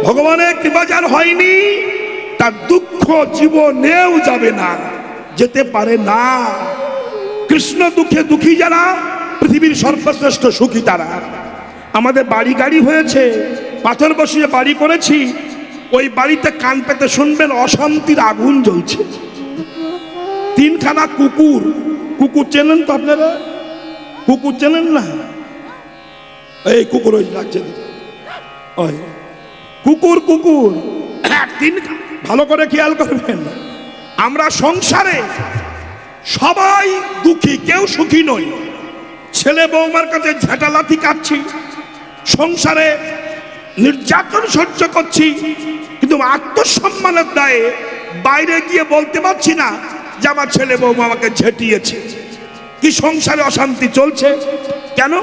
ভগবানের কৃপা যার হয়নি তার দুঃখ জীবনেও যাবে না, যেতে পারে না। কৃষ্ণ দুঃখে দুঃখী যারা পৃথিবীর সর্বশ্রেষ্ঠ সুখী তারা। আমাদের বাড়ি গাড়ি হয়েছে, পাথর বসিয়ে বাড়ি করেছি, ওই বাড়িতে কান পেতে শুনবেন অশান্তির আগুন জ্বলছে। তিনখানা কুকুর, কুকুর চেনেন তো আপনারা? কুকুর চেনেন না? এই কুকুর ওই লাগছে, ওই কুকুর কুকুর তিন, ভালো করে খেয়াল করবেন। আমরা সংসারে সবাই দুঃখী, কেউ সুখী নই। ছেলে বৌমার কাছে ঝাঁটালাথি কাটছি, সংসারে নির্যাতন সহ্য করছি, কিন্তু আত্মসম্মানের দায়ে বাইরে গিয়ে বলতে পারছি না যে আমার ছেলে বৌমা আমাকে ঝেঁটিয়েছে। কি সংসারে অশান্তি চলছে কেন?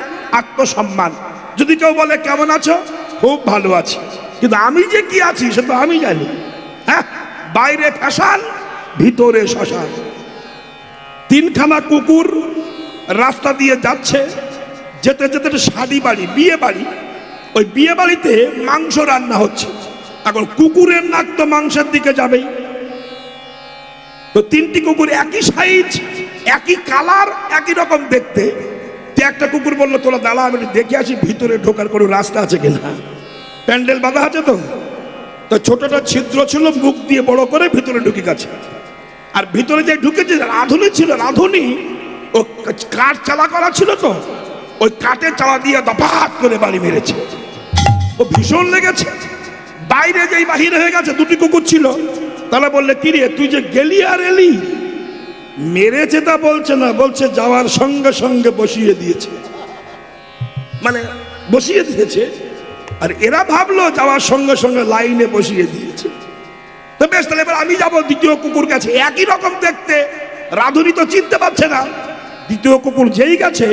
আত্মসম্মান। যদি কেউ বলে কেমন আছো, খুব ভালো আছি, কিন্তু আমি যে কি আছি সে তো আমি জানি। হ্যাঁ, বাইরে ফ্যাশন, ভিতরে শ্মশান। তিনখানা কুকুর রাস্তা দিয়ে যাচ্ছে, যেতে যেতে শাদি বাড়ি, বিয়ে বাড়ি, ওই বিয়ে বাড়িতে মাংস রান্না হচ্ছে। এখন কুকুরের নাক তো মাংসের দিকে যাবেই। তো তিনটি কুকুর একই সাইজ, একই কালার, একই রকম দেখতে। একটা কুকুর বললো তোরা দাঁড়া, আমি দেখে আসি ভিতরে ঢোকার কোনো রাস্তা আছে কিনা। প্যান্ডেল বাঁধা আছে তো, তো ছোটটা ছিদ্র ছিল, মুখ দিয়ে বড় করে ভিতরে ঢুকে গেছে। আর ভিতরে যে ঢুকেছে রাঁধুনি ছিল, রাঁধুনি ও কাঠ চালা করা ছিল, তো ওই কাঠের চালা দিয়ে দপাত করে বাড়ি মেরেছে। ও ভীষণ লেগেছে। বাইরে যেই বাহির হয়ে গেছে, দুটি কুকুর ছিল, তারা বললে কি রে তুই যে গেলি আর এলি? মেরেছে তা বলছে না, বলছে যাওয়ার সঙ্গে সঙ্গে বসিয়ে দিয়েছে, মানে বসিয়ে দিয়েছে। আর এরা ভাবলো যাওয়ার সঙ্গে সঙ্গে লাইনে বসিয়ে দিয়েছে। তো বেশ, তাহলে এবার আমি যাবো দ্বিতীয় কুকুর কাছে, একই রকম দেখতে। রাধুনি তো চিনতে পারছে না। দ্বিতীয় কুকুর যেই গেছে,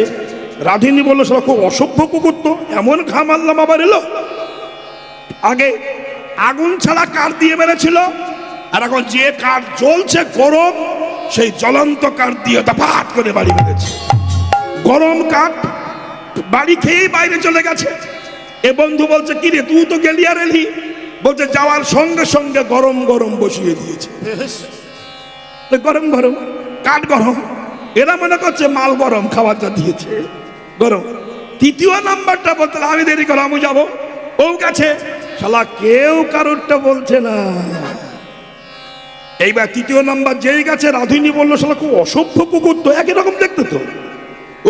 রাধুনি বললো সেটা খুব অসভ্য কুকুর, তো এমন ঘা মারলাম আবার এলো। আগে আগুন ছাড়া কাঠ দিয়ে মেরেছিল, আর এখন যে কাঠ জ্বলছে গরম, সেই জ্বলন্ত কাঠ দিয়ে দপাত করে বাড়ি মেরেছে। গরম কাঠ, বাড়ি খেয়েই বাইরে চলে গেছে। এ বন্ধু বলছে কি রে তুই তো গেলি আর এলি? বলছে যাওয়ার সঙ্গে সঙ্গে গরম গরম বসিয়ে দিয়েছে। গরম গরম কাঠ গরম, এরা মনে করছে মাল গরম, খাবার যা দিয়েছে গরম। তৃতীয় নাম্বারটা বলতে আমি দেরি করো, আমি যাবো, ও গেছে, শালা কেউ কারোরটা বলছে না। এইবার তৃতীয় নাম্বার যেই গেছে, রাধুনি বললো শালা খুব অসভ্য কুকুর, তো একই রকম দেখতে তো।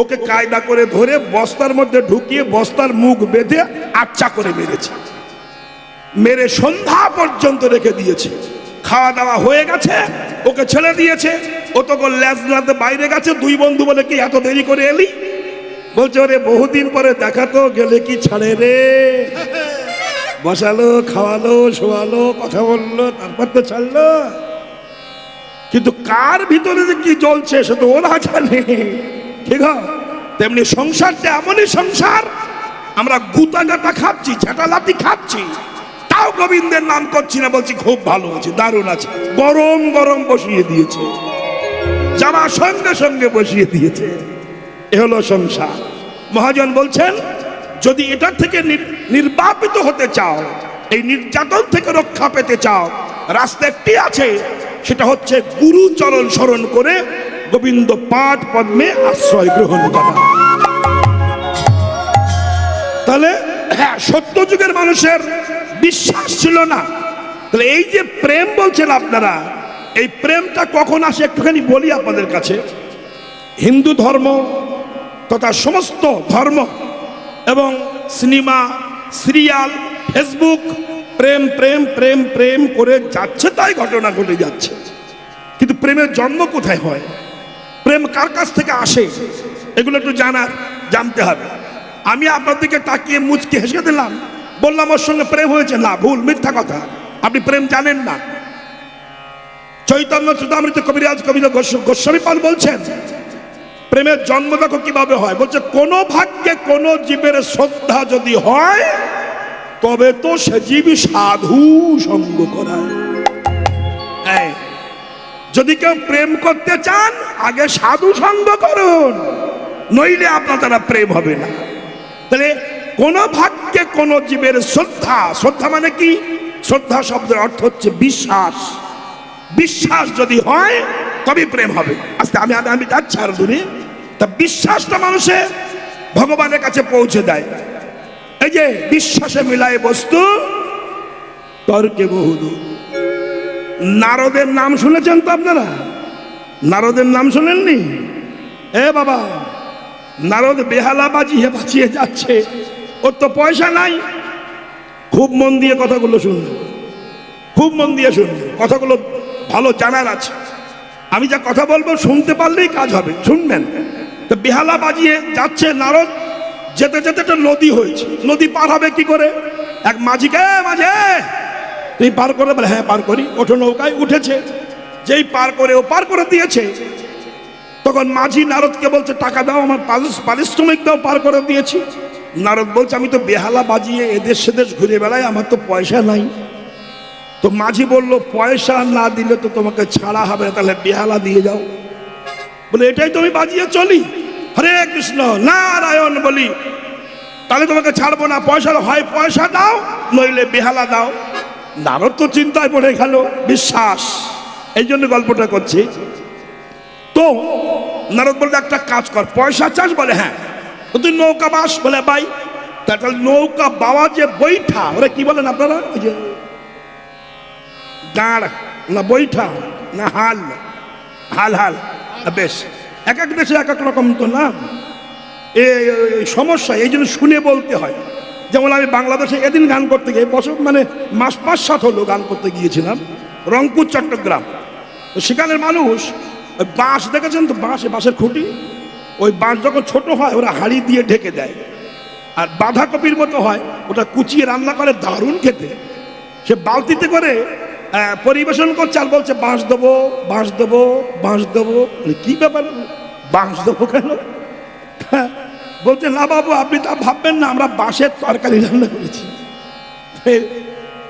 ওকে কায়দা করে ধরে বস্তার মধ্যে ঢুকিয়ে বস্তার মুখ বেঁধে আচ্ছা করে মেরেছে। মেরে সন্ধ্যা পর্যন্ত রেখে দিয়েছে। খাওয়া দাওয়া হয়ে গেছে, ওকে ছেড়ে দিয়েছে। ও তো ল্যাজলাতে বাইরে গেছে। দুই বন্ধু বলে কি এত দেরি করে এলি? বলছে ওরে বহুদিন পরে দেখা, তো গেলে কি ছাড়ে রে। বসালো, খাওয়ালো, শোয়ালো, কথা বললো, তারপর তো ছাড়লো। কিন্তু কার ভিতরে যে কি জ্বলছে সে তো ওরা জানে, ঠিক আছে? তেমনি সংসারটা এমনই সংসার, আমরা গুতা গাতা খাচ্ছি, ঝাঁটালাতি খাচ্ছি, তাও গোবিন্দের নাম করছি না, বলছি খুব ভালো আছে, দারুণ আছে। গরম গরম বসিয়ে দিয়েছে, যাওয়ার সঙ্গে সঙ্গে বসিয়ে দিয়েছে। এ হলো সংসার। মহাজন বলছেন যদি এটার থেকে নির্বাপিত হতে চাও, এই নির্যাতন থেকে রক্ষা পেতে চাও, রাস্তা একটি আছে, সেটা হচ্ছে গুরুচরণ স্মরণ করে গোবিন্দ পাঠ পদ্মে আশ্রয় গ্রহণ করা। তাহলে হ্যাঁ, সত্য যুগের মানুষের বিশ্বাস ছিল না। তাহলে এই যে প্রেম বলছেন আপনারা, এই প্রেমটা কখন আসে একটুখানি বলি আপনাদের কাছে। হিন্দু ধর্ম তথা সমস্ত ধর্ম এবং সিনেমা, সিরিয়াল, ফেসবুক, প্রেম প্রেম প্রেম প্রেম করে যাচ্ছে, তাই ঘটনা ঘটে যাচ্ছে। কিন্তু প্রেমের জন্ম কোথায় হয়, প্রেম কার কাছ থেকে আসে, এগুলো একটু জানতে হবে। আমি আপনাদেরকে তাকিয়ে মুচকে হেসে দিলাম, বললাম ওর সঙ্গে প্রেম হয়েছে, না, ভুল, মিথ্যা কথা। আপনি প্রেম জানেন না। চৈতন্য চূড়ামৃত কবিরাজ কবিরা গোস্বামী পাল বলছেন প্রেমের জন্ম দেখো কিভাবে হয়। বলছে কোন ভাগ্যে কোন জীবের শ্রদ্ধা যদি হয়, তবে তো সে জীবী সাধু সঙ্গ করায়। যদি কেউ প্রেম করতে চান, আগে সাধু সঙ্গ করুন, নইলে আপনার দ্বারা প্রেম হবে না। তাহলে কোন ভাগ্যে বাক্যে কোন জীবের শ্রদ্ধা, শ্রদ্ধা মানে কি? শ্রদ্ধা শব্দের অর্থ হচ্ছে বিশ্বাস। বিশ্বাস যদি হয় তবে প্রেম হবে। আস্তে আমি আমি যাচ্ছি আর দূরে। তা বিশ্বাসটা মানুষে ভগবানের কাছে পৌঁছে দেয়। এই যে বিশ্বাসে মিলায় বস্তু তর্কে বহুদূর। নারদের নাম শুনেছেন তো আপনারা? নারদের নাম শুনেননি? এ বাবা, নারদ বেহালা বাজিয়ে যাচ্ছে, ওর তো পয়সা নাই। খুব মন দিয়ে কথাগুলো শুনবেন, খুব মন দিয়ে শুনবেন, কথাগুলো ভালো জানার আছে। আমি যা কথা বলবো শুনতে পারলেই কাজ হবে, শুনবেন। তো বেহালা বাজিয়ে যাচ্ছে নারদ, যেতে যেতে একটা নদী হয়েছে। নদী পার হবে কি করে? এক মাঝিকে, মাঝে তুই পার করে, বলে হ্যাঁ পার করি। ওঠো নৌকায়, উঠেছে। যেই পার করে ও পার করে দিয়েছে, তখন মাঝি নারদকে বলছে টাকা দাও, আমার পারিশ্রমিক দাও, পার করে দিয়েছি। নারদ বলছে আমি তো বেহালা বাজিয়ে এদেশ সেদেশ ঘুরে বেড়াই, আমার তো পয়সা নাই। তো মাঝি বলল পয়সা না দিলে তো তোমাকে ছাড়া হবে না, তাহলে বেহালা দিয়ে যাও। বলে এটাই তো আমি বাজিয়ে চলি, হরে কৃষ্ণ নারায়ণ বলি, তাহলে তোমাকে ছাড়বো না। পয়সা হয় পয়সা দাও, নইলে বেহালা দাও। নারদ তো চিন্তায় পড়ে গেল, বিশ্বাস, এই জন্য গল্পটা করছি। তো নারদ বলতে একটা কাজ কর, পয়সা চাস? বলে হ্যাঁ। তো তুই নৌকা বাস? বলে বাই। তাহলে নৌকা বাওয়া যে বৈঠা, ওরা কি বলেন আপনারা? ওই যে দাঁড় না বৈঠা না হাল? হাল হাল, বেশ। এক এক দেশে এক এক রকম তো না, এই সমস্যা, এই জন্য শুনে বলতে হয়। যেমন আমি বাংলাদেশে এদিন গান করতে গিয়ে বছর মানে মাস 5-7 হলো গান করতে গিয়েছিলাম রংপুর চট্টগ্রাম। তো সেখানের মানুষ ওই বাঁশ দেখেছেন তো, বাঁশের খুঁটি, ওই বাঁশ যখন ছোট হয় ওরা হাঁড়ি দিয়ে ঢেকে দেয়, আর বাঁধাকপির মতো হয় ওটা কুচিয়ে রান্না করে, দারুণ খেতে। সে বালতিতে করে পরিবেশন করছে আর বলছে বাঁশ দেবো, বাঁশ দেবো, বাঁশ দেবো। কি ব্যাপার, বাঁশ দেবো কেন? বলছে না বাবু, আপনি তা ভাববেন না, আমরা বাঁশের তরকারি রান্না করেছি।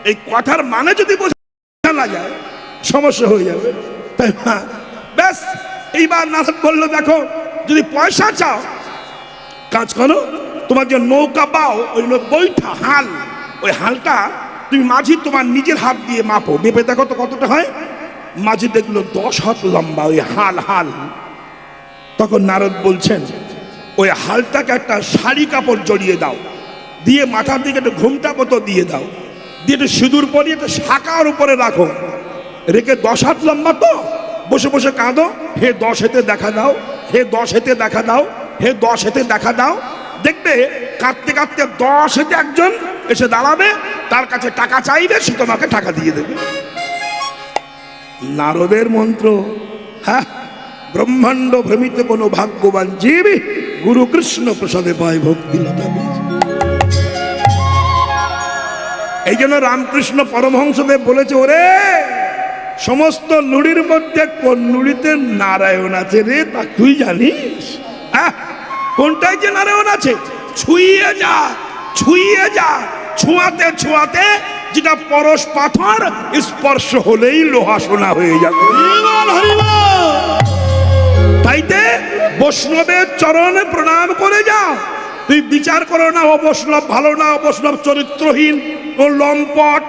এই কথার মানে যদি বোঝা না যায় সমস্যা হয়ে যাবে, তাই না? ব্যাস, এইবার নারদ বললো দেখো, যদি পয়সা চাও কাজ করো, তোমার যে নৌকা বাও, ওই বৈঠা হাল, ওই হালটা তুমি মাঝি তোমার নিজের হাত দিয়ে মাপো, মেপে দেখো তো কতটা হয়। মাঝি দেখলো 10 হাত লম্বা ওই হাল। হাল তখন নারদ বলছেন ওই হালটাকে একটা শাড়ি কাপড় জড়িয়ে দাও, দিয়ে মাথার দিকে একটু ঘুমটা মতো দিয়ে দাও, দিয়ে একটু সিঁদুর পরিয়ে একটা শাখার উপরে রাখো, রেখে 10 হাত লম্বা তো, বসে বসে কাঁদো, হে 10 হেতে দেখা দাও, হে 10 হেতে দেখা দাও, হে 10 হেতে দেখা দাও। দেখবে কাঁদতে কাঁদতে 10 হেতে একজন এসে দাঁড়াবে, তার কাছে টাকা চাইবে, সে তোমাকে টাকা দিয়ে দেবে। নারদের মন্ত্র, হ্যাঁ, ব্রহ্মাণ্ড ভ্রমিত কোনো ভাগ্যবান জীব গুরু কৃষ্ণ প্রসাদে পায় ভক্তি লতা বীজ। এই জন্য রামকৃষ্ণ পরমহংসদেব বলেছে, ওরে সমস্ত নুড়ির মধ্যে কোন নুড়িতে নারায়ণ আছে রে, তা তুই জানিস? হ্যাঁ, কোনটাই যে নারায়ণ আছে, ছুঁয়ে যা, ছুঁয়ে যা, ছোঁয়াতে ছোঁয়াতে যেটা পরশ পাথর, স্পর্শ হলেই লোহা সোনা হয়ে যাবে। তাইতে বৈষ্ণবের চরণে প্রণাম করে যাও। তুই বিচার করো না ও বৈষ্ণব ভালো না, ও বৈষ্ণব চরিত্রহীন, ও লম্পট,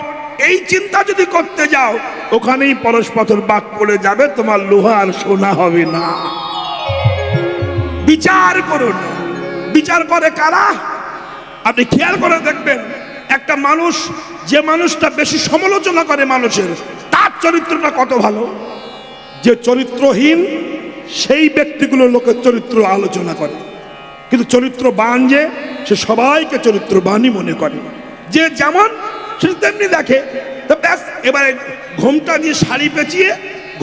এই চিন্তা যদি করতে যাও, ওখানেই পরশ পাথর বাদ পড়ে যাবে, তোমার লোহা আর সোনা হবে না। বিচার করো না। বিচার করে কারা? আপনি খেয়াল করে দেখবেন, একটা মানুষ, যে মানুষটা বেশি সমালোচনা করে মানুষের, তার চরিত্রটা কত ভালো। যে চরিত্রহীন সেই ব্যক্তিগুলো লোকের চরিত্র আলোচনা করে, কিন্তু চরিত্রবান যে, সে সবাইকে চরিত্রবানই মনে করে। যে যেমন সে তেমনি দেখে। তো ব্যাস, এবারে ঘোমটা দিয়ে শাড়ি পেঁচিয়ে,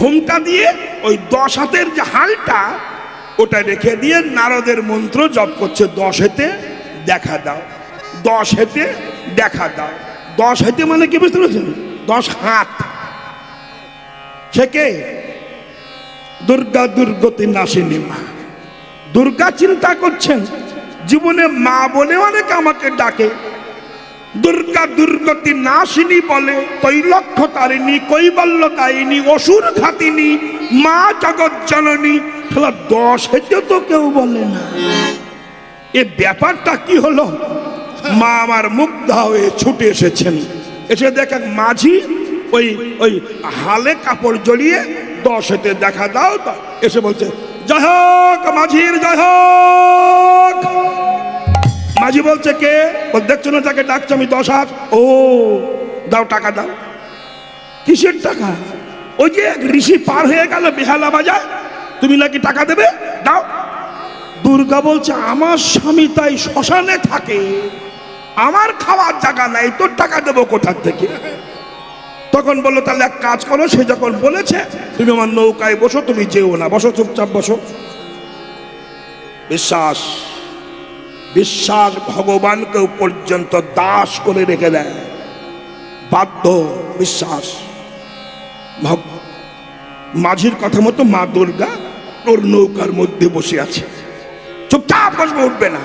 ঘোমটা দিয়ে ওই 10 হাতের যে হালটা, ওটা রেখে দিয়ে নারদের মন্ত্র জপ করছে, 10 হেতে দেখা দাও, 10 হেতে দেখা দাও। 10 হেতে মানে কি বুঝতে পারছেন? 10 হাত। সে কে? দুর্গা, দুর্গতি নাশিনী মা। দুর্গা চিন্তা করছেন, জীবনে মা বলে অনেকে আমাকে ডাকে, দুর্গা দুর্গতি নাশিনী বলে, তৈলক্ষ্য তারিণী, কৈবল্য দায়িনী, অসুর ঘাতিনী, মা জগৎ জননী। 10 হেতে তো কেউ বলে না। এ ব্যাপারটা কি হলো? মা আমার মুগ্ধা হয়ে ছুটে এসেছেন। এসে দেখেন মাঝি ওই ওই হালে কাপড় জড়িয়ে দশেতে দেখা দাও। এসে বলছে জয় হোক মাঝির জয় হোক। মাঝি বলছে কে? দেখছো না তাকে ডাকছো, আমি 10 হাত। ও দাও টাকা দাও। কিসের টাকা? ওই যে ঋষি পার হয়ে গেল বেহালা বাজায়, তুমি নাকি টাকা দেবে, দাও। দুর্গা বলছে আমার স্বামী তাই শ্মশানে থাকে, আমার খাওয়ার জায়গা নাই, তোর টাকা দেবো কোথার থেকে? তখন বললো তাহলে এক কাজ করো, সে যখন বলেছে তুমি আমার নৌকায় বসো, তুমি যেও না, বসো চুপচাপ বসো। বিশ্বাস বিশ্বাস ভগবানকে পর্যন্ত দাস করে রেখে দেয়, বাধ্য বিশ্বাস। মাঝির কথা মতো মা দুর্গা ওর নৌকার মধ্যে বসে আছে, চুপচাপ বসবে, উঠবে না।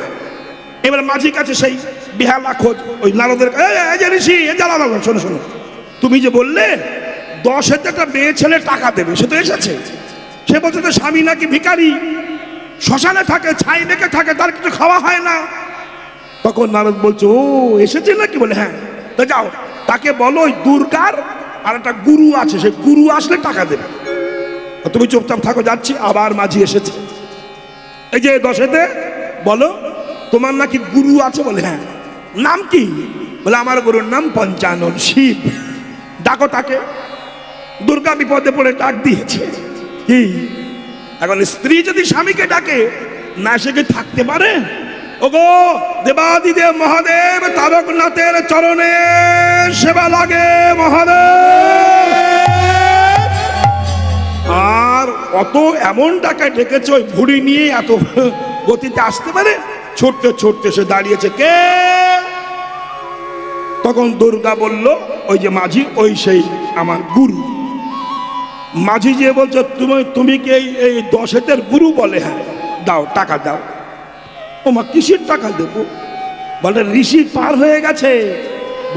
এবার মাঝির কাছে সেই বিহালা খোঁজ, ওই নারদের ঋষি শোনো শোনো, তুমি যে বললে 10 একটা মেয়ে ছেলে টাকা দেবে, সে তো এসেছে। সে বলছে তো স্বামী নাকি ভিখারি, শ্মশানে থাকে, ছাই মেখে থাকে, তার কিছু খাওয়া হয় না। তখন নারদ বলছে ও এসেছে নাকি? বলে হ্যাঁ। তো যাও তাকে বলো ওই দুর্গার আর একটা গুরু আছে, সে গুরু আসলে টাকা দেবে। তুমি চুপচাপ থাকো, যাচ্ছি। আবার মাঝি এসেছে, এই যে 10-তে বলো তোমার নাকি গুরু আছে? বলে হ্যাঁ। নাম কি? বলে আমার গুরুর নাম পঞ্চানন শিব, ডাকো তাকে। দুর্গা বিপদে পড়ে ডাক দিয়েছে। কি এখন স্ত্রী যদি স্বামীকে ডাকে না, সে কি থাকতে পারে? ওগো দেবাদিদেব মহাদেব তারকনাথের চরণে সেবা লাগে মহাদেব। আর অত এমন টাকায় ডেকেছে, ওই ভুড়ি নিয়ে এত গতিতে আসতে পারে? ছুটতে ছুটতে সে দাঁড়িয়েছে। কে? তখন দুর্গা বলল ওই যে মাঝি, ওই সেই আমার গুরু। মাঝি যে বলছে তুমি কি এই 10-এর গুরু? বলে হ্যাঁ। দাও টাকা দাও। ও মা কিসের টাকা দেবো? বলে ঋষি পার হয়ে গেছে,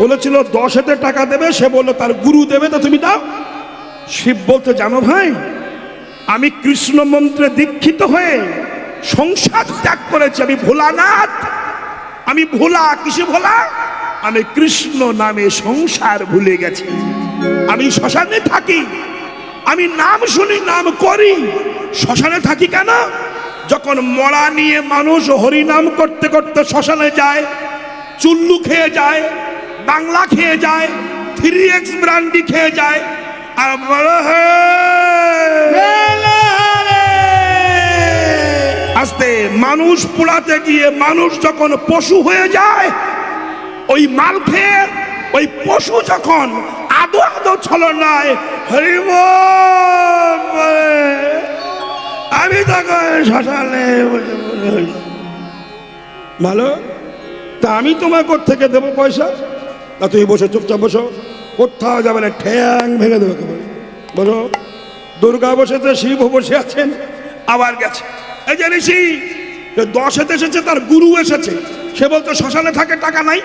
বলেছিল 10-এতে টাকা দেবে, সে বললো তার গুরু দেবে, তো তুমি দাও। শিব বলতে জানো ভাই, আমি কৃষ্ণ মন্ত্রে দীক্ষিত হয়ে সংসার ত্যাগ করেছি, আমি ভোলানাথ, আমি ভোলা। কিসে ভোলা? আমি কৃষ্ণ নামে সংসার ভুলে গেছি, আমি শ্মশানে থাকি, আমি নাম শুনি নাম করি। শ্মশানে থাকি কেন? যখন মরা নিয়ে মানুষ হরিনাম করতে করতে শ্মশানে যায়, চুল্লু খেয়ে যায়, বাংলা খেয়ে যায়, 3X ব্রান্ডি খেয়ে যায়, আর বলো আস্তে মানুষ পোড়াতে গিয়ে মানুষ যখন পশু হয়ে যায়, ওই মাল খেয়ে ওই পশু যখন আদো আদো ছলনায় হরিব আমি তখন শ্মশানে ভালো। তা আমি তোমার কোত্থেকে দেবো পয়সা? না তুমি বসে চুপচাপ বসো, কোথাও যাবে না, ঠ্যাং ভেঙে দেবে। বলো দুর্গা বসেছে, শিব বসে আছেন, আবার গেছে। এই যে ঋষি 10-এতে এসেছে, তার গুরু এসেছে, সে বলতো শ্মশানে থাকে, টাকা নাই।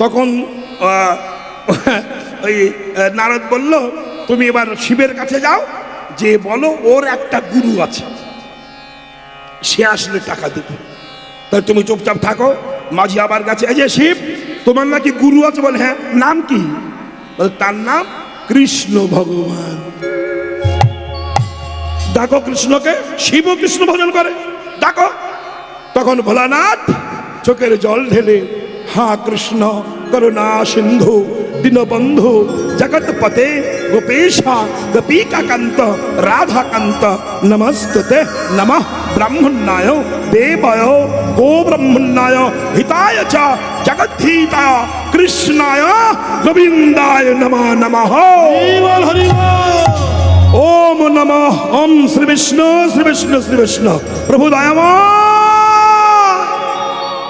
তখন ওই নারদ বলল তুমি এবার শিবের কাছে যাও, যে বলো ওর একটা গুরু আছে, সে আসলে টাকা দেবে। তাই তুমি চুপচাপ থাকো। মাঝি আবার গেছে। এই যে শিব তোমার নাকি গুরু আছে? বলে হ্যাঁ। নাম কি? তার নাম কৃষ্ণ ভগবান। ডাকো কৃষ্ণকে। শিব কৃষ্ণ ভজন করে, ডাকো। তখন ভোলানাথ চোখের জল ঢেলে হা কৃষ্ণ করুণা সিন্ধু দীনবন্ধু জগৎপতে গোপেশা গোপীকাকান্ত রাধাকান্ত নমস্তুতে নমঃ ব্রাহ্মণ্যায় দেবায় গো ব্রাহ্মণ্যায় হিতায় চ জগদ্ধিতায় কৃষ্ণায় গোবিন্দায় নমঃ নমঃ। ওম নমঃ ওম শ্রী বিষ্ণু শ্রী বিষ্ণু শ্রী বিষ্ণু প্রভু দয়াময়।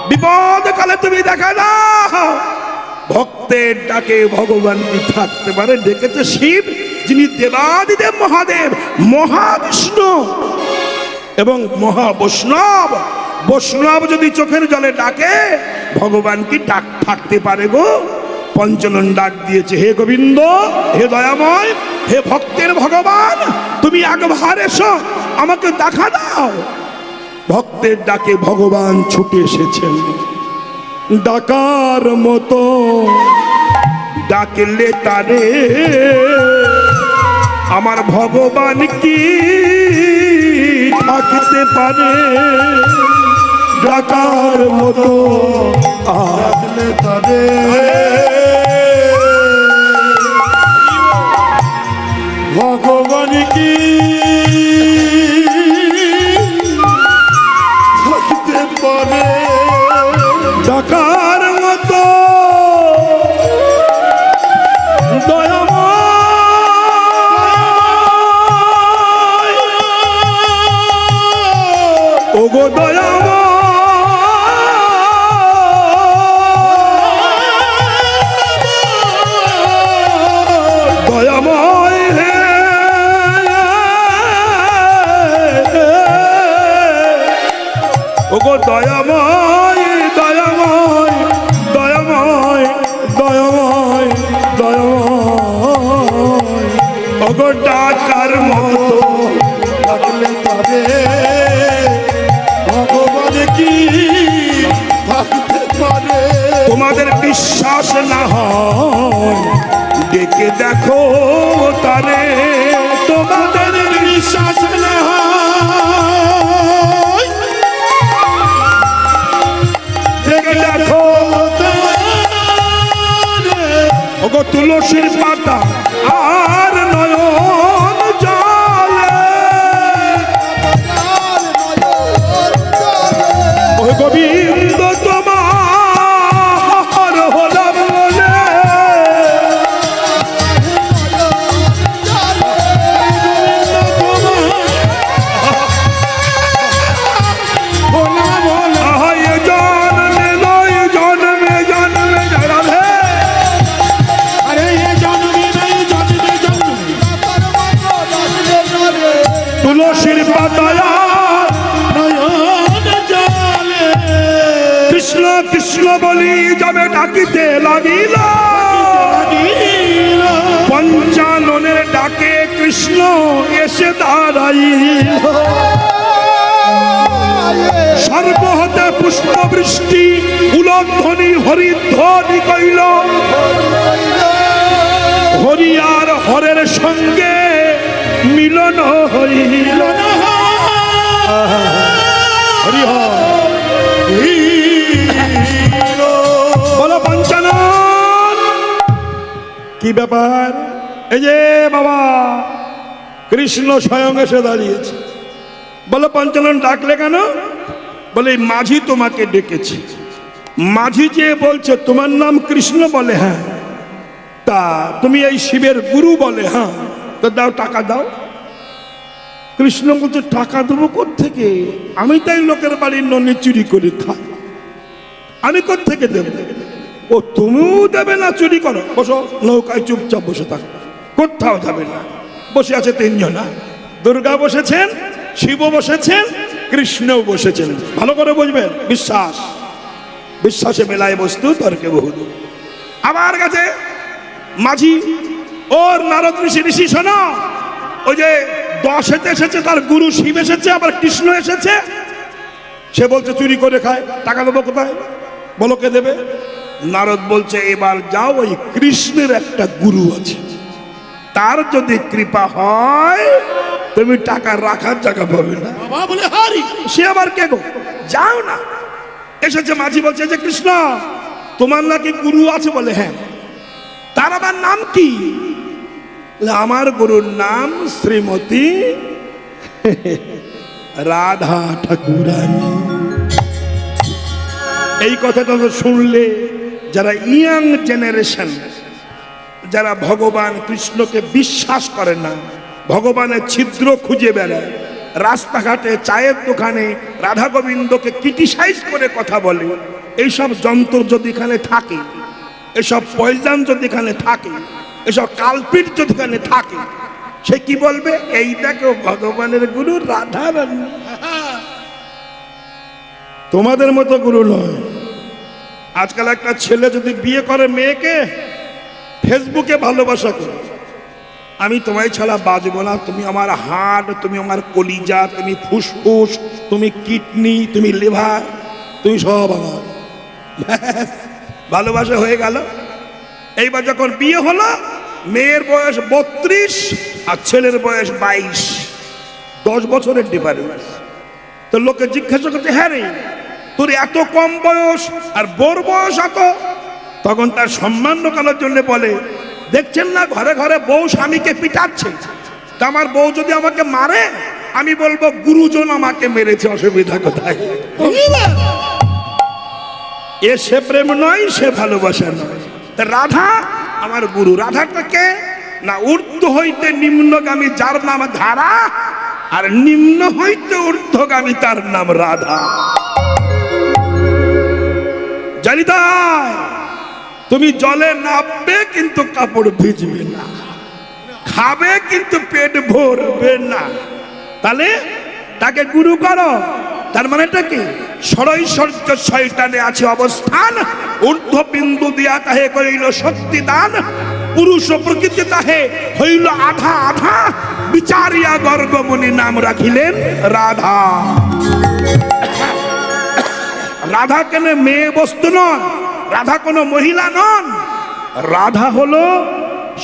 বিপদ কালে তুমি দেখা দাও। ভক্তের ডাকে ভগবান কি থাকতে পারে? ডেকেছে শিব, যিনি দেবাদিদেব মহাদেব, মহাবিষ্ণু এবং মহাবৈষ্ণব। বৈষ্ণব যদি চোখের জলে ডাকে, ভগবান কি ডাক থাকতে পারে গো? পঞ্চনন ডাক দিয়েছে, হে গোবিন্দ, হে দয়াময়, হে ভক্তের ভগবান, তুমি একবার এসো, আমাকে দেখা দাও। ভক্তের ডাকে ভগবান ছুটে এসেছেন। ডাকার মতো ডাকলে তারে আমার ভগবান কি থাকতে পারে? ডাকার মতো ডাকলে তারে ভগবান কি থাকতে পারে? ডাকার মতো দয়াময় ওগো দয়াময় হে ওগো দয়াময় দয়াময় দয়াময় দয়াময় দয়াময় ওগো ডাকার মতো ডাকলে তারে ভগবান কি থাকতে পারে? তোমাদের বিশ্বাস না হয় ডেকে দেখো তারে। তোমাদের বিশ্বাস না হয় ডেকে দেখো ওগো তুলসীর পাতা আর নয়ন জলে ও গোবিন্দ তোমার হলাম বলে আহায় জন্মে নয় জন্মে জন্মে জড়ালে আরে এ জন্মে নাই জন্মে জন্মে তুলসীর পাতায় নয়ন জলে কৃষ্ণ কৃষ্ণ বলি যাবে ডাকিতে লাগিল পঞ্চাননের ডাকে কৃষ্ণ এসে দাঁড়াইল সর্ব হতে পুষ্প বৃষ্টি উলধ্বনি হরিধ্বনি কইল হরি আর হরের সঙ্গে মিলন হইল হরি বলো পঞ্চানন কি ব্যাপার? এই যে বাবা কৃষ্ণ স্বয়ং এসে দাঁড়িয়েছে। বলো পঞ্চানন ডাকলে কেন? বলে মাঝি তোমাকে ডেকেছে। মাঝি যে বলছে তোমার নাম কৃষ্ণ, বলে হ্যাঁ। তা তুমি এই শিবের গুরু, বলে হ্যাঁ। তো দাও, টাকা দাও। কৃষ্ণ বলছে টাকা দেবো কোত্থেকে? আমি তাই লোকের বাড়ির ননি চুরি করে খাই, আমি কোত্থেকে দেব? ও তুমিও দেবে না, চুরি করো। বসো নৌকায় চুপচাপ বসে থাকো, কোথাও যাবে না। বসে আছে তিনজনা, দুর্গা বসেছেন, শিব বসেছেন, কৃষ্ণও বসেছেন। ভালো করে বুঝবেন, বিশ্বাস বিশ্বাসে মেলায় বস্তু তর্কে বহুদূর। আমার কাছে মাঝি ওর নারদ ঋষি, ঋষি শোনো, ওই যে 10 এসেছে, তার গুরু শিব এসেছে, আবার কৃষ্ণ এসেছে। সে বলছে চুরি করে খায়, টাকা দেবো কোথায়? বলো কে দেবে? নারদ বলছে এবার যাও, ওই কৃষ্ণের একটা গুরু আছে, তার যদি কৃপা হয় তুমি টাকা রাখার জায়গা পাবে না। বাবা বলে হারি, সে আবার কে গো? যাও না। এসেছে মাঝি, বলছে যে কৃষ্ণ তোমার নাকি গুরু আছে, বলে হ্যাঁ। তার আবার নাম কি? আমার গুরুর নাম শ্রীমতী রাধা ঠাকুরানী। এই কথাটা তো শুনলে যারা ইয়াং জেনারেশন, যারা ভগবান কৃষ্ণকে বিশ্বাস করে না, ভগবানের ছিদ্র খুঁজে বেড়ায়, রাস্তাঘাটে চায়ের দোকানে রাধা গোবিন্দকে ক্রিটিসাইজ করে কথা বলে, এইসব যন্ত্র যদি এখানে থাকে, এসব পয়জন যদি এখানে থাকে, এসব কালপিট যদি এখানে থাকে, সে কি বলবে? এই দেখো ভগবানের গুরু রাধা রানী। তোমাদের মতো গুরু নয়। আজকাল একটা ছেলে যদি বিয়ে করে মেয়েকে, ফেসবুকে ভালোবাসা করে, আমি তোমায় ছাড়া বাঁচবো না, তুমি আমার হাড়, তুমি আমার কলিজা, তুমি ফুসফুস, তুমি কিডনি, তুমি লিভার, তুমি সব আমার। ব্যাস, ভালোবাসা হয়ে গেল। এইবার যখন বিয়ে হলো, মেয়ের বয়স 32 আর ছেলের বয়স 22, 10 বছরের ডিফারেন্স। তো লোকে জিজ্ঞাসা করছে, হ্যাঁ রে, তোর এত কম বয়স আর বোর বয়স এত? তখন তার সম্মান রক্ষার জন্য বলে, দেখছেন না ঘরে ঘরে বউ স্বামীকে পিটাচ্ছে, তা আমার বউ যদি আমাকে মারে আমি বলবো গুরুজন আমাকে মেরেছে, অসুবিধা কোথায়? এ সে প্রেম নয়, সে ভালোবাসা নয়। তা রাধা আমার গুরু। রাধাটা কে না, ঊর্ধ্ব হইতে নিম্নগামী যার নাম ধারা, আর নিম্ন হইতে ঊর্ধ্বগামী তার নাম রাধা। জানি তাই তুমি জলে নামবে কিন্তু কাপড় ভিজবে না, খাবে কিন্তু পেট ভরবে না। তাহলে তাকে গুরু করো। তার মানেটা কি? ষড়ৈশ্বর্য শয়তানে আছে অবস্থান, ঊর্ধ্ব বিন্দু দিয়া তাহে কইল শক্তি দান, পুরুষ প্রকৃতি তাহে হইল আধা আধা, বিচারিয়া গর্গমুনি নাম রাখিলেন রাধা। রাধা কেন মেয়ে বস্তু নন, রাধা কোনো মহিলা নন। রাধা হলো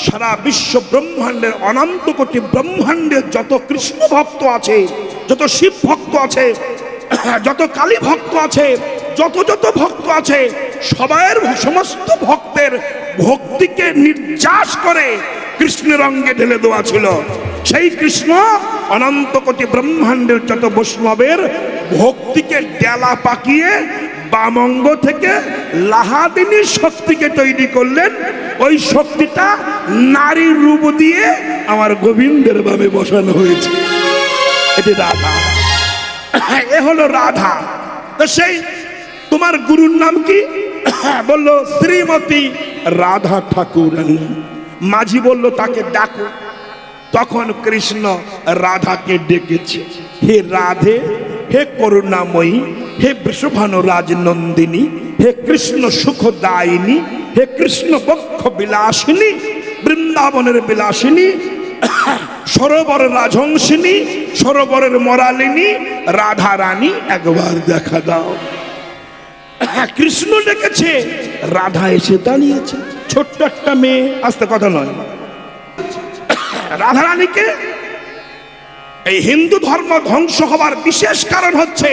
সারা বিশ্ব ব্রহ্মাণ্ডের অনন্ত কোটি ব্রহ্মাণ্ডের যত কৃষ্ণ ভক্ত আছে, যত শিব ভক্ত আছে, যত কালী ভক্ত আছে, যত যত ভক্ত আছে, সবাইয়ের সমস্ত ভক্তের ভক্তিকে নির্যাস করে কৃষ্ণের অঙ্গে ঢেলে দেওয়া ছিল। সেই কৃষ্ণ অনন্ত কোটি ব্রহ্মাণ্ডের যত বৈষ্ণবের ভক্তিকে ডেলা পাকিয়ে বামঙ্গ থেকে লাহাদিনী শক্তিকে তৈরি করলেন। ওই শক্তিটা নারীর রূপ দিয়ে আমার গোবিন্দের বামে বসানো হয়েছে। এটি রাধা, এ হলো রাধা। তো সেই তোমার গুরুর নাম কি? বললো শ্রীমতী রাধা ঠাকুরানী। মাঝি বলল তাকে ডাকো। তখন কৃষ্ণ রাধাকে ডেকেছে, হে রাধে, হে করুণাময়ী, হে বৃষভানু রাজনন্দিনী, হে কৃষ্ণ সুখদায়িনী, হে কৃষ্ণ বক্ষ বিলাসিনী, বৃন্দাবনের বিলাসিনী, সরোবরের রাজহংসিনী, সরোবরের মরালিনী, রাধা রানী, একবার দেখা দাও। কৃষ্ণ ডেকেছে, রাধা এসে দাঁড়িয়েছে। ছোট্ট একটা মেয়ে, আস্তে কথা নয়। রাধা রানীকে এই হিন্দু ধর্ম ধ্বংস হবার বিশেষ কারণ হচ্ছে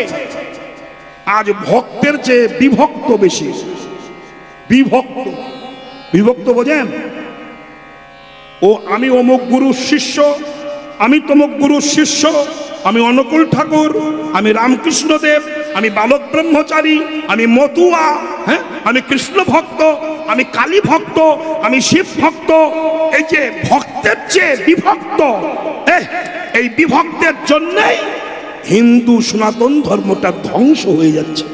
আজ ভক্তের চেয়ে বিভক্ত বেশি। বিভক্ত, বিভক্ত বোঝেন? ও আমি অমুক গুরুর শিষ্য, আমি তমুক গুরুর শিষ্য, আমি অনুকূল ঠাকুর, আমি রামকৃষ্ণ দেব, আমি বালক ব্রহ্মচারী, আমি মতুয়া, হ্যাঁ, আমি কৃষ্ণ ভক্ত, আমি কালী ভক্ত, আমি শিব ভক্ত। এই যে ভক্তের চেয়ে বিভক্ত, এই বিভক্তের জন্যই হিন্দু সনাতন ধর্মটা ধ্বংস হয়ে যাচ্ছে।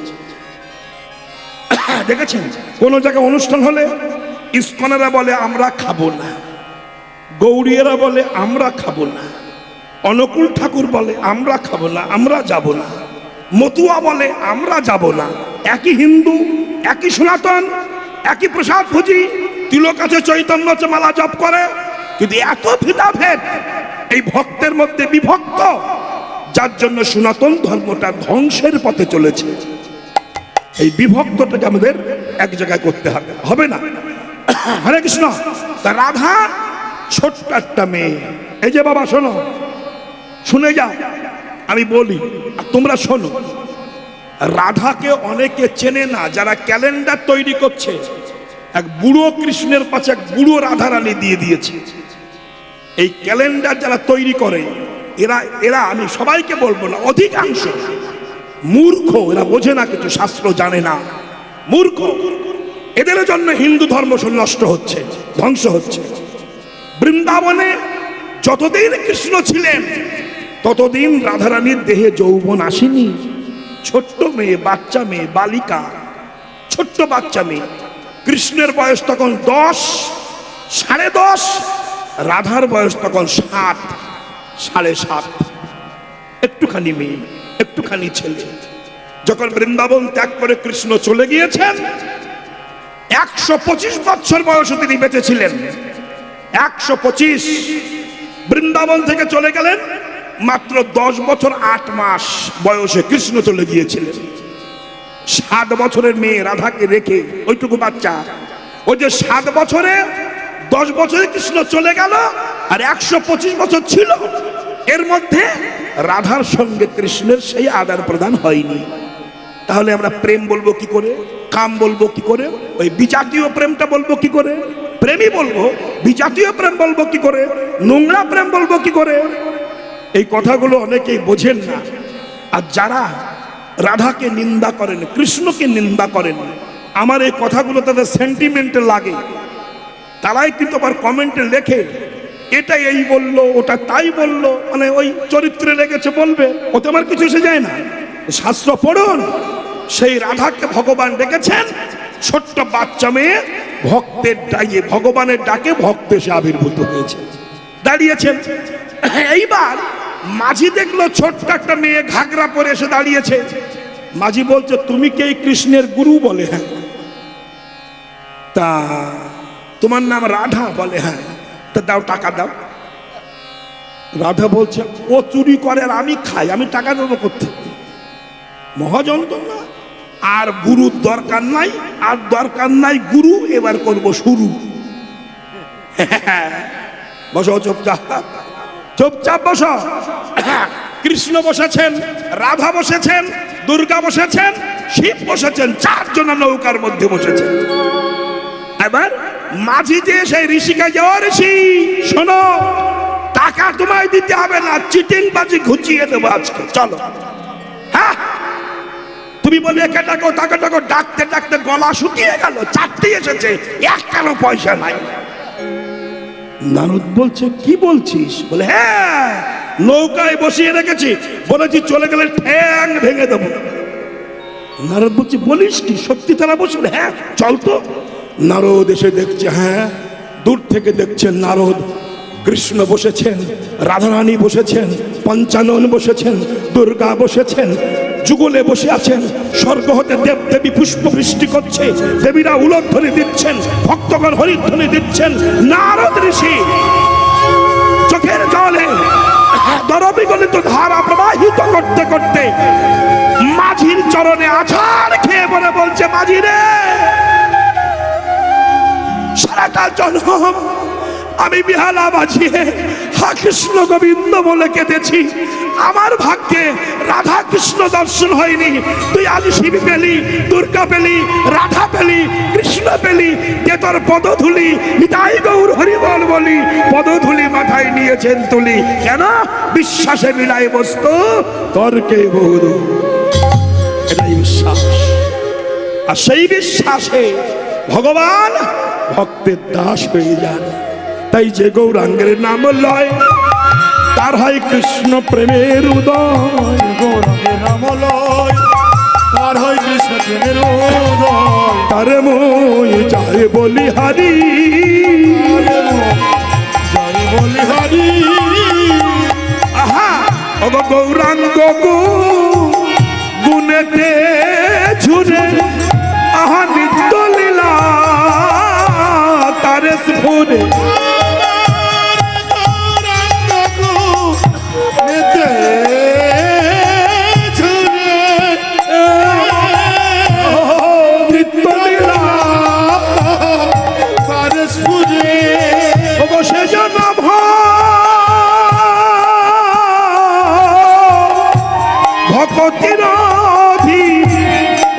দেখেছেন কোন জায়গায় অনুষ্ঠান হলে ইসকনেরা বলে আমরা খাবো না, গৌরীয়রা বলে আমরা খাবো না, অনুকূল ঠাকুর বলে আমরা খাবো না, আমরা যাব না, মতুয়া বলে আমরা যাব না। একই হিন্দু, একই সনাতন, একই প্রসাদ ভোজি, তিলক আছে, চৈতন্য আছে, মালা জপ করে, কিন্তু এত ভেদাভেদ এই ভক্তের মধ্যে বিভক্ত, যার জন্য সনাতন ধর্মটা ধ্বংসের পথে চলেছে। এই বিভক্তটাকে আমাদের এক জায়গায় করতে হবে, হবে না? হরে কৃষ্ণ। তা রাধা ছোট্ট একটা মেয়ে। এই যে বাবা শোনো, শুনে যাও, আমি বলি আর তোমরা শোনো। রাধাকে অনেকে চেনে না, যারা ক্যালেন্ডার তৈরি করছে এক বুড়ো কৃষ্ণের পাশে এক বুড়ো রাধারানী দিয়ে দিয়েছে। এই ক্যালেন্ডার যারা তৈরি করে এরা এরা আমি সবাইকে বলবো না, অধিকাংশ মূর্খ, এরা বোঝে না কিছু, শাস্ত্র জানে না, মূর্খ। এদের জন্য হিন্দু ধর্ম নষ্ট হচ্ছে, ধ্বংস হচ্ছে। বৃন্দাবনে যতদিন কৃষ্ণ ছিলেন ততদিন রাধারানীর দেহে যৌবন আসেনি। ছোট্ট মেয়ে, বাচ্চা মেয়ে, বালিকা, ছোট্ট বাচ্চা মেয়ে। কৃষ্ণের বয়স তখন 10, 10.5, রাধার বয়স তখন 7, 7.5। একটুখানি মেয়ে, একটুখানি ছেলে। যখন বৃন্দাবন ত্যাগ করে কৃষ্ণ চলে গিয়েছেন, 125 বছর বয়সে তিনি বেঁচে ছিলেন। 125। বৃন্দাবন থেকে চলে গেলেন মাত্র 10 বছর 8 মাস বয়সে কৃষ্ণ চলে গিয়েছিলেন। 7 বছরের মেয়ে রাধাকে রেখে, ওইটুকু বাচ্চা, ওই যে 7 বছরে 10 বছরে কৃষ্ণ চলে গেল, আর 125 বছর ছিল, এর মধ্যে রাধার সঙ্গে কৃষ্ণের সেই আদান প্রদান হয়নি। তাহলে আমরা প্রেম বলবো কি করে, কাম বলবো কি করে, ওই বিজাতীয় প্রেমটা বলবো কি করে? প্রেমই বলবো, বিজাতীয় প্রেম বলবো কি করে? নোংরা প্রেম বলবো কি করে? এই কথাগুলো অনেকেই বোঝেন না। আর যারা রাধাকে নিন্দা করেন, কৃষ্ণকে নিন্দা করেন, আমার এই কথাগুলো তাদের সেন্টিমেন্টে লাগে, তারাই কিন্তু আবার কমেন্টে লেখে এটা এই বললো, ওটা তাই বললো, মানে ওই চরিত্রে লেগেছে বলবে, ওতে আমার কিছু এসে যায় না। শাস্ত্র পড়ুন, সেই রাধাকে ভগবান ডেকেছেন, ছোট্ট বাচ্চা মেয়ে ভক্তের ডাকে, ভগবানের ডাকে ভক্ত এসে আবির্ভূত হয়েছে, দাঁড়িয়েছেন। এইবার মাঝি দেখলো ছোট্ট একটা মেয়ে ঘাগরা পরে এসে দাঁড়িয়েছে। মাঝি বলছে, তুমি কে? কৃষ্ণের গুরু। বলে হ্যাঁ। তা তোমার নাম রাধা? বলে হ্যাঁ। তা দাও, টাকা দাও। রাধা বলছে, ও চুরি করে আর আমি খাই, আমি টাকা দেবো করতে? মহাযন্ত্রণা। আর গুরুর দরকার নাই, আর দরকার নাই গুরু, এবার করব শুরু। বসো, চুপচাপ চুপচাপ বসো। কৃষ্ণ বসেছেন, রাধা বসেছেন, দুর্গা বসেছেন, শিব বসেছেন, 4 জনা নৌকার মধ্যে বসেছেন। এবার মাঝি যে সেই ঋষিকে, যে ও ঋষি শোনো, টাকা তোমায় দিতে হবে না, চিটিং বাজি ঘুচিয়ে দেবো আজকে, চলো। হ্যাঁ, তুমি বলে একে ডাকো, তাকে ডাকো, ডাকতে ডাকতে গলা শুকিয়ে গেল, 4টি এসেছে, একটারও পয়সা নাই। নারদ বলছে, কি বলছিস? বলে হ্যাঁ, নৌকায় বসিয়ে রেখেছি, বলেছি চলে গেলে ঠ্যাং ভেঙে দেবো। নারদ বলছে, বলিস কি? সত্যি তারা বসে? হ্যাঁ, চল তো। নারদ এসে দেখছে, হ্যাঁ, দূর থেকে দেখছেন নারদ, কৃষ্ণ বসেছেন, রাধারানী বসেছেন, পঞ্চানন বসেছেন, দুর্গা বসেছেন, যুগলে বসে আছেন, স্বর্গ হতে দেব দেবী পুষ্প বৃষ্টি করছে, দেবীরা উলধ্বনি দিচ্ছেন, ভক্তগণ হরিধ্বনি দিচ্ছেন। নারদ ঋষি চোখের জলে দরবিগলিত ধারা প্রবাহিত করতে করতে মাঝির চরণে আছাড় খেয়ে পড়ে বলছে, মাঝি রে, সারাটা জন্ম আমি বিহালা বাজিয়ে হা কৃষ্ণ গোবিন্দ বলে কেঁদেছি, আমার ভাগ্যে রাধা কৃষ্ণ দর্শন হয়নি। তুই আজ শিব পেলি, দুর্গা পেলি, রাধা পেলি, কৃষ্ণ পেলি, কে তোর পদধূলি নিতাই গৌর হরিবল বলি, পদধূলি মাথায় নিয়েছেন তুলি, কেন? বিশ্বাসে মিলাই বস্তু তর্কে বহু। এটাই বিশ্বাস, আর সেই বিশ্বাসে ভগবান ভক্তের দাস হয়ে যান। তাই যে গৌরাঙ্গের নাম লয়, তার হয় কৃষ্ণ প্রেমের উদয়। গৌরাঙ্গের নাম লয়, তার হয় কৃষ্ণ প্রেমের উদয়। তারে মই যায় বলি হারি, জয় বলি হরি। আহা ও গৌরাঙ্গ গো গুণেতে ঝুরে, আহা নিত্য লীলা তারে স্ফুরে।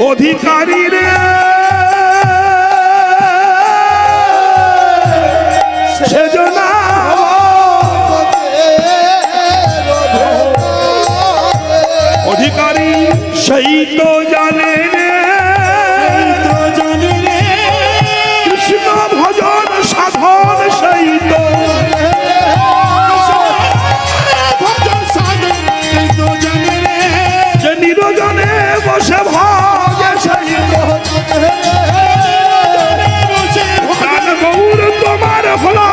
অধিকারী রে সেজনা অধিকারী সেই তো জানে কৃষ্ণ ভজন সাধন সেই তো যে নিরজনে বসে ভজে সেই তো গৌর তোমার হলো